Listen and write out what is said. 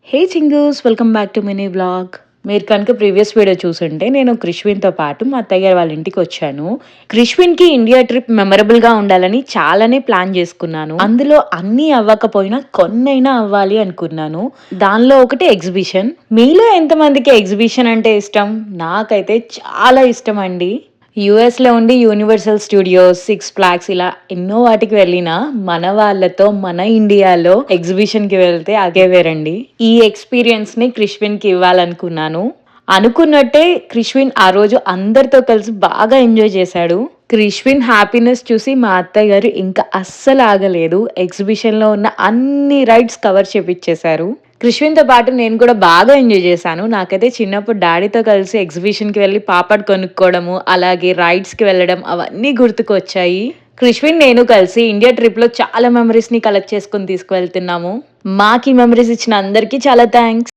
Hey chingus, welcome back to mini vlog. మీరు కనుక previous video చూసుంటే నేను క్రిష్విన్‌తో పాటు మా అత్తయ్య గారి వాళ్ళ ఇంటికొచ్చాను. క్రిష్విన్‌కి ఇండియా ట్రిప్ మెమరబుల్‌గా ఉండాలని చాలానే ప్లాన్ చేసుకున్నాను. అందులో అన్నీ అవ్వకపోయినా కొన్నైనా అవ్వాలి అనుకున్నాను. దానిలో ఒకటి ఎగ్జిబిషన్. మీలో ఎంతమందికి ఎగ్జిబిషన్ అంటే ఇష్టం? నాకైతే చాలా ఇష్టమండి. యూఎస్‌లో ఉండి యూనివర్సల్ స్టూడియోస్, సిక్స్ ఫ్లాగ్స్ ఇలా ఎన్నో వాటికి వెళ్ళినా, మన వాళ్ళతో మన ఇండియాలో ఎగ్జిబిషన్‌కి వెళ్తే అదే వేరండి. ఈ ఎక్స్‌పీరియన్స్‌ని క్రిష్విన్‌కి ఇవ్వాలనుకున్నాను. అనుకున్నట్టే క్రిష్విన్ ఆ రోజు అందరితో కలిసి బాగా ఎంజాయ్ చేశాడు. క్రిష్విన్ హ్యాపీనెస్ చూసి మా అత్తయ్య గారు ఇంకా అస్సలు ఆగలేదు. ఎగ్జిబిషన్‌లో ఉన్న అన్ని రైడ్స్ కవర్ చేపిచ్చేశారు. క్రిష్విన్‌తో పాటు నేను కూడా బాగా ఎంజాయ్ చేశాను. నాకైతే చిన్నప్పుడు డాడీతో కలిసి ఎగ్జిబిషన్‌కి వెళ్లి పాపడ్ కొనుక్కోవడము, అలాగే రైడ్స్‌కి వెళ్ళడం అవన్నీ గుర్తుకొచ్చాయి. క్రిష్విన్, నేను కలిసి ఇండియా ట్రిప్‌లో చాలా మెమోరీస్‌ని కలెక్ట్ చేసుకొని తీసుకువెళ్తున్నాము. మాకీ మెమోరీస్ ఇచ్చిన అందరికీ చాలా థాంక్స్.